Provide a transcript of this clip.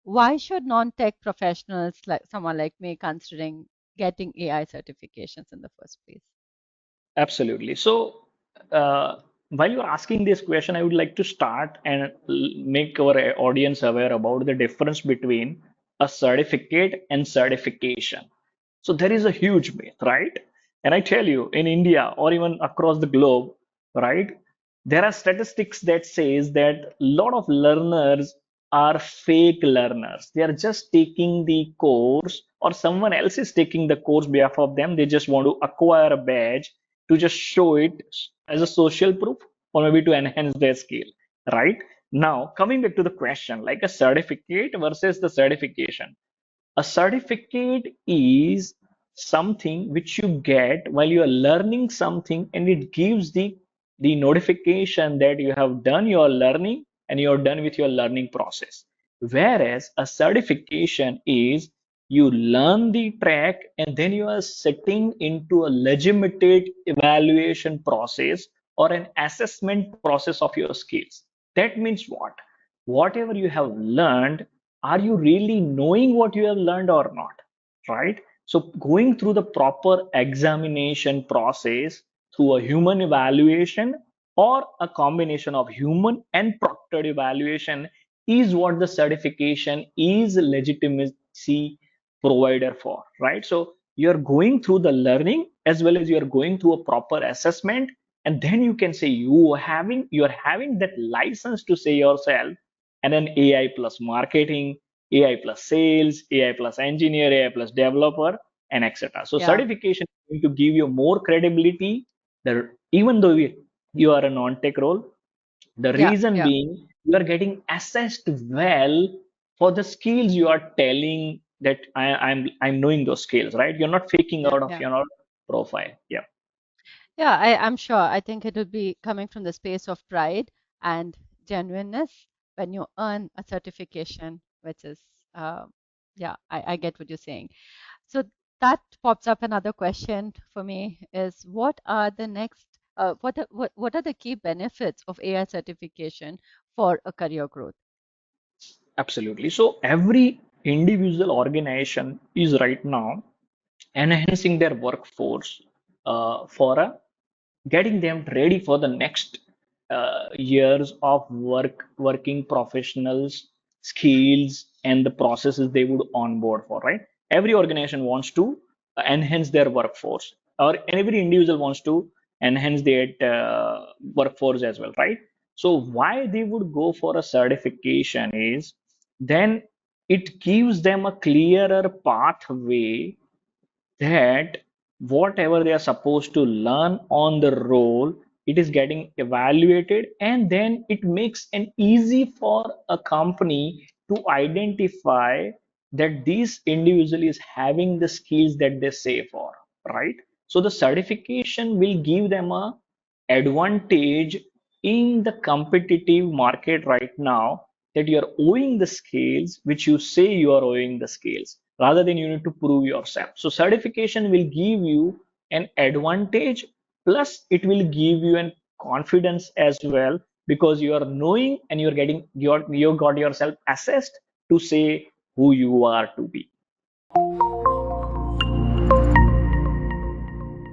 why should non-tech professionals like someone like me considering getting AI certifications in the first place? Absolutely. So, while you're asking this question, I would like to start and make our audience aware about the difference between a certificate and certification. So, there is a huge myth, right? And I tell you, in India or even across the globe, right, there are statistics that says that a lot of learners are fake learners. They are just taking the course, or someone else is taking the course behalf of them. They just want to acquire a badge to just show it as a social proof or maybe to enhance their skill, right? Now, coming back to the question, like a certificate versus the certification. A certificate is something which you get while you are learning something, and it gives the notification that you have done your learning and you're done with your learning process. Whereas a certification is you learn the track and then you are setting into a legitimate evaluation process or an assessment process of your skills. That means what? Whatever you have learned, are you really knowing what you have learned or not, right? So going through the proper examination process through a human evaluation or a combination of human and proctored evaluation is what the certification is legitimacy provider for, right? So you're going through the learning as well as you're going through a proper assessment, and then you can say you're having that license to say yourself and then AI plus marketing, AI plus sales, AI plus engineer, AI plus developer, and etc. So Yeah, certification is going to give you more credibility. That even though you are a non-tech role, the yeah, reason yeah, being you are getting assessed well for the skills you are telling that I'm knowing those skills, right? You're not faking yeah, out of yeah. your profile. Yeah, Yeah, I'm sure. I think it will be coming from the space of pride and genuineness when you earn a certification, which is, uh, yeah, I get what you're saying. So that pops up another question for me is what are the next, what are the key benefits of AI certification for a career growth? absolutely. So every individual organization is right now enhancing their workforce for getting them ready for the next years of working professionals skills and the processes they would onboard for, right? Every organization wants to enhance their workforce, or every individual wants to enhance their workforce as well, right? So why they would go for a certification is then it gives them a clearer pathway that whatever they are supposed to learn on the role, it is getting evaluated, and then it makes it easy for a company to identify that this individual is having the skills that they say for, right? So the certification will give them a advantage in the competitive market right now, that you're owing the skills which you say you are owing the skills rather than you need to prove yourself. So certification will give you an advantage, plus it will give you an confidence as well, because you are knowing and you're getting you got yourself assessed to say who you are to be.